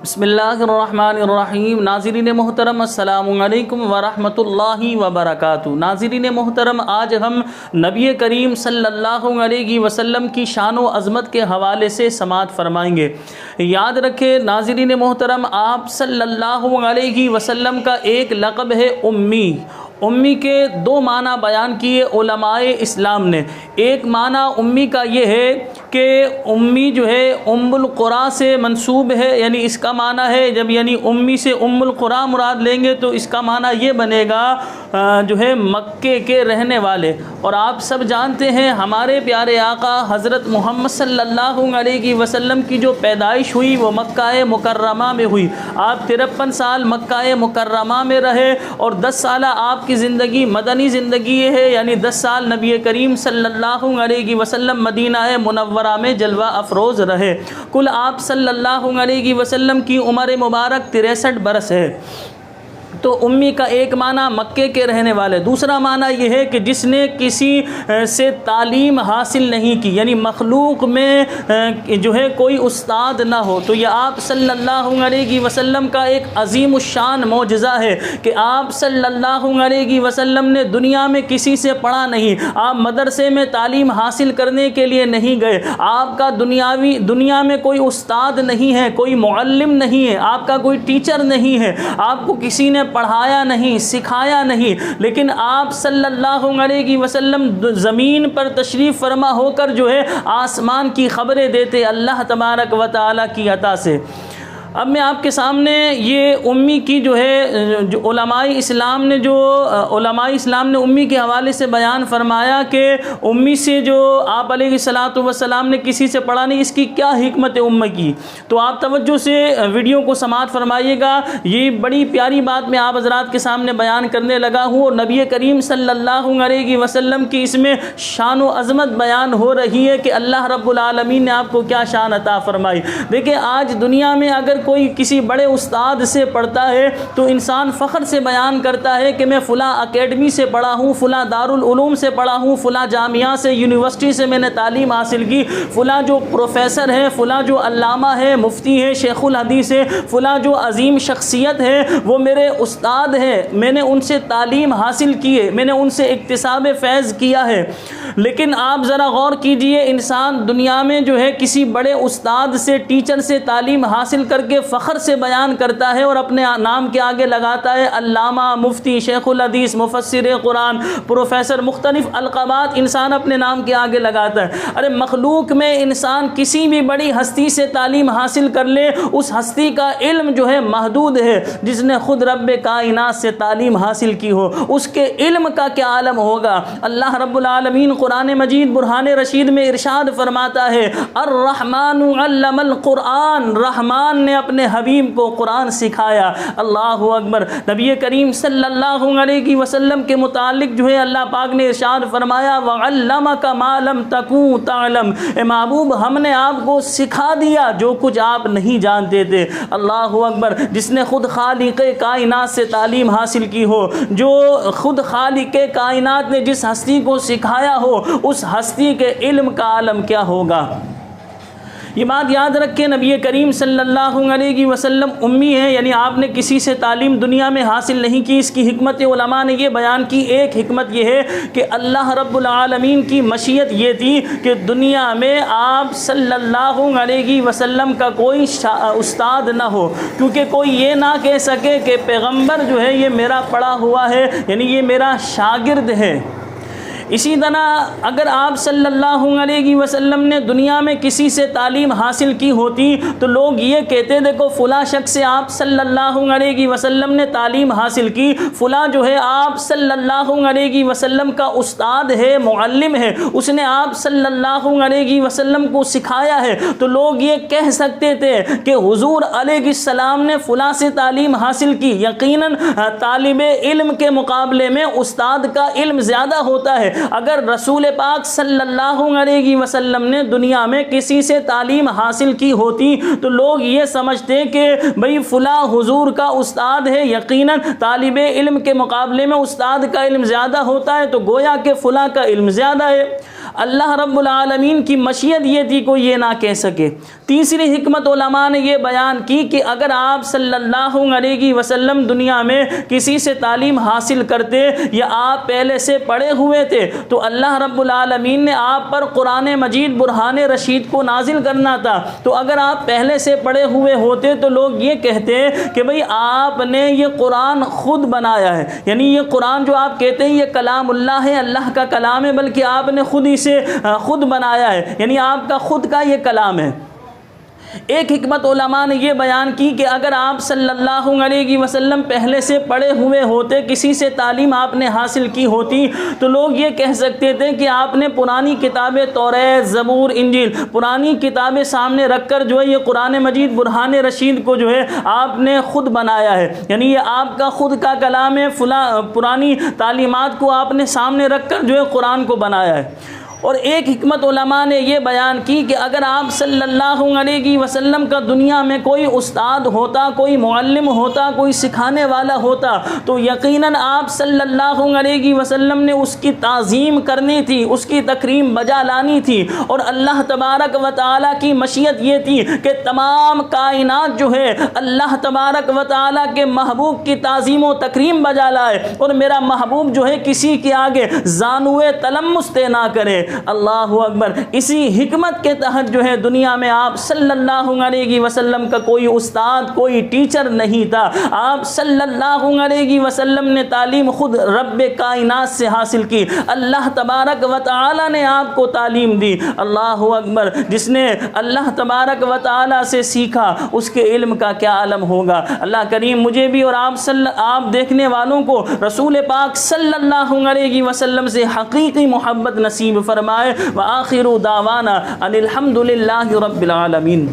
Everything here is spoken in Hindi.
बिस्मिल्लाहिर्रहमानिर्रहीम। नाज़रीन मोहतरम अस्सलामु अलैकुम वरहमतुल्लाहि वबरकातुहू। नाज़रीन मोहतरम, आज हम नबी करीम सल्लल्लाहु अलैहि वसल्लम की शान व अज़मत के हवाले से समाअत फरमाएंगे। याद रखें नाज़रीन मोहतरम, आप सल्लल्लाहु अलैहि वसल्लम का एक लक़ब है उम्मी। उम्मी के दो माना बयान किए उलमाए इस्लाम ने। एक माना उम्मी का ये है कि उम्मी जो है उम्मुल क़ुरा से मंसूब है, यानी इसका माना है जब यानी उम्मी से उम्मुल क़ुरा मुराद लेंगे तो इसका माना ये बनेगा जो है मक्के के रहने वाले। और आप सब जानते हैं हमारे प्यारे आका हज़रत मोहम्मद सल्लल्लाहु अलैहि वसल्लम की जो पैदाइश हुई वो मक्का मुकर्रमा में हुई। आप 53 साल मक्का मुकर्रमा में रहे और 10 साल आपकी ज़िंदगी मदनी ज़िंदगी है, यानी 10 साल नबी करीम सल्लल्लाहु अलैहि वसल्लम मदीना मुनव्वरा में जलवा अफरोज़ रहे। कुल आप सल्लल्लाहु अलैहि वसल्लम की उम्र मुबारक 63 बरस है। तो उम्मी का एक माना मक्के के रहने वाले। दूसरा माना यह है कि जिसने किसी से तालीम हासिल नहीं की, यानी मखलूक में जो है कोई उस्ताद ना हो। तो यह आप सल्लल्लाहु अलैहि वसल्लम का एक अजीम शान मौजज़ा है कि आप सल्लल्लाहु अलैहि वसल्लम ने दुनिया में किसी से पढ़ा नहीं, आप मदरसे में तालीम हासिल करने के लिए नहीं गए, आपका दुनिया में कोई उस्ताद नहीं है, कोई मुअल्लिम नहीं है, आपका कोई टीचर नहीं है, आपको किसी ने पढ़ाया नहीं, सिखाया नहीं, लेकिन आप सल्लल्लाहु अलैहि वसल्लम ज़मीन पर तशरीफ़ फरमा होकर जो है आसमान की ख़बरें देते अल्लाह तबारक व तआला की अता से। अब मैं आपके सामने ये उम्मी की जो है जो उलमाए इस्लाम ने उम्मी के हवाले से बयान फरमाया कि उम्मी से जो आप अलैहिस्सलातु वस्सलाम ने किसी से पढ़ा नहीं, इसकी क्या हिकमत है उम्मी की। तो आप तवज्जो से वीडियो को समाअत फरमाइएगा। ये बड़ी प्यारी बात मैं आप हज़रात के सामने बयान करने लगा हूँ और नबी करीम सल्लल्लाहु अलैहि वसल्लम की इसमें शान व अज़मत बयान हो रही है कि अल्लाह रब्बुल आलमीन ने आपको क्या शान अता फरमाई। देखिए, आज दुनिया में अगर कोई किसी बड़े उस्ताद से पढ़ता है तो इंसान फ़ख्र से बयान करता है कि मैं फ़ुला अकेडमी से पढ़ा हूँ, फ़ुला दारुल उलूम से पढ़ा हूँ, फ़ुला जामिया से यूनिवर्सिटी से मैंने तालीम हासिल की, फ़ुला जो प्रोफेसर है, फ़ुला जो अल्लामा है, मुफ्ती है, शेखुल हदीस है, फ़ुला जो अजीम शख्सियत है वो मेरे उस्ताद हैं, मैंने उनसे तालीम हासिल की है, मैंने उनसे इक्तिसाब फैज़ किया है। लेकिन आप ज़रा गौर कीजिए, इंसान दुनिया में जो है किसी बड़े उस्ताद से, टीचर से तालीम हासिल करके फ़ख्र से बयान करता है और अपने नाम के आगे लगाता है अल्लामा, मुफ्ती, शेखुल हदीस, मुफस्सिर कुरान, प्रोफेसर, मुख्तलिफ अलक़ाबात इंसान अपने नाम के आगे लगाता है। अरे मखलूक में इंसान किसी भी बड़ी हस्ती से तालीम हासिल कर ले, उस हस्ती का इल्म जो है महदूद है। जिसने खुद रब्बे कायनात से तालीम हासिल की हो उसके इल्म का क्या आलम होगा। अल्लाह रब्बुल आलमीन कुरान मजीद बुरहान रशीद में इरशाद फरमाता है अर्रहमानु अल्लमल कुरान, रहमान ने अपने हबीब को कुरान सिखाया। अल्लाहु अकबर। नबी करीम सल्लल्लाहु अलैहि वसल्लम के मुतालिक जो है अल्लाह पाक ने इरशाद फरमाया वअल्लमका मा लम तकू तअलम, ए महबूब हमने आपको सिखा दिया जो कुछ आप नहीं जानते थे। अल्लाहु अकबर। जिसने खुद खालिक़े कायनात से तालीम हासिल की हो, जो खुद खालिक़े कायनात ने जिस हस्ती को सिखाया हो, उस हस्ती के इल्म का आलम क्या होगा। ये बात याद रखें, नबी करीम सल्लल्लाहु अलैहि वसल्लम उम्मी है, यानी आपने किसी से तालीम दुनिया में हासिल नहीं की। इसकी हिकमत उलमा ने ये बयान की। एक हिकमत ये है कि अल्लाह रब्बुल आलमीन की मशीयत ये थी कि दुनिया में आप सल्लल्लाहु अलैहि वसल्लम का कोई उस्ताद ना हो, क्योंकि कोई ये ना कह सके कि पैगम्बर जो है ये मेरा पढ़ा हुआ है, यानी ये मेरा शागिर्द है। इसी तरह अगर आप सल्लल्लाहु अलैहि वसल्लम ने दुनिया में किसी से तालीम हासिल की होती तो लोग ये कहते देखो फ़ुला शख्स से आप सल्लल्लाहु अलैहि वसल्लम ने तालीम हासिल की, फ़ुला जो है आप सल्लल्लाहु अलैहि वसल्लम का उस्ताद है, मुअल्लिम है, उसने आप सल्लल्लाहु अलैहि वसल्लम को सिखाया है। तो लोग ये कह सकते थे कि हुज़ूर अलैहिस्सलाम ने फ़ुला से तालीम हासिल की। यकीनन तालिबे इल्म के मुकाबले में उस्ताद का इल्म ज़्यादा होता है। अगर रसूल पाक सल्लल्लाहु अलैहि वसल्लम ने दुनिया में किसी से तालीम हासिल की होती तो लोग ये समझते कि भाई फ़ुला हुजूर का उस्ताद है, यकीनन तालिबे इल्म के मुकाबले में उस्ताद का इल्म ज़्यादा होता है, तो गोया के फ़ुला का इल्म ज़्यादा है। अल्लाह रब्बुल आलमीन की मशीयत ये थी कोई ये ना कह सके। तीसरी हिकमत उलमा ने ये बयान की कि अगर आप सल्लल्लाहु अलैहि वसल्लम दुनिया में किसी से तालीम हासिल करते या आप पहले से पढ़े हुए थे तो अल्लाह रब्बुल आलमीन ने आप पर कुरान मजीद बुरहान रशीद को नाजिल करना था। तो अगर आप पहले से पढ़े हुए होते तो लोग ये कहते कि भाई आपने ये कुरान खुद बनाया है, यानी ये कुरान जो आप कहते हैं ये कलामुल्लाह है, अल्लाह का कलाम है, बल्कि आपने खुद इसे खुद बनाया है, यानी आपका खुद का ये कलाम है। एक हिकमत उलमा ने यह बयान की कि अगर आप सल्लल्लाहु अलैहि वसल्लम पहले से पढ़े हुए होते, किसी से तालीम आपने हासिल की होती, तो लोग ये कह सकते थे कि आपने पुरानी किताबें तौरात, ज़बूर, इंजील, पुरानी किताबें सामने रखकर जो है ये कुरान मजीद बुरहान रशीद को जो है आपने खुद बनाया है, यानी ये आपका खुद का कलाम है, पुरानी तालीमात को आपने सामने रखकर जो है कुरान को बनाया है। और एक हिकमत उलमा ने यह बयान की कि अगर आप सल्लल्लाहु अलैहि वसल्लम का दुनिया में कोई उस्ताद होता, कोई मुअल्लिम होता, कोई सिखाने वाला होता, तो यकीनन आप सल्लल्लाहु अलैहि वसल्लम ने उसकी ताज़ीम करनी थी, उसकी तकरीम बजा लानी थी। और अल्लाह तबारक व तआला की मशीयत ये थी कि तमाम कायनात जो है अल्लाह तबारक व तआला के महबूब की ताज़ीम व तकरीम बजा लाए, और मेरा महबूब जो है किसी के आगे ज़ानुए तलम्मुस ना करे। अल्लाहु अकबर। इसी हिकमत के तहत जो है दुनिया में आप सल्लल्लाहु अलैहि वसल्लम का कोई उस्ताद, कोई टीचर नहीं था। आप सल्लल्लाहु अलैहि वसल्लम ने तालीम खुद रब्बे कायनात से हासिल की। अल्लाह तबारक व तआला ने आपको तालीम दी। अल्लाहु अकबर। जिसने अल्लाह तबारक व तआला से सीखा उसके इल्म का क्या आलम होगा। अल्लाह करीम मुझे भी और आप देखने वालों को रसूल पाक सल्लल्लाहु अलैहि वसल्लम से हकीकी मोहब्बत नसीब फरमाए। व आखिरु दावाना अनिल हम्दुलिल्लाहि रब्बिल आलमीन।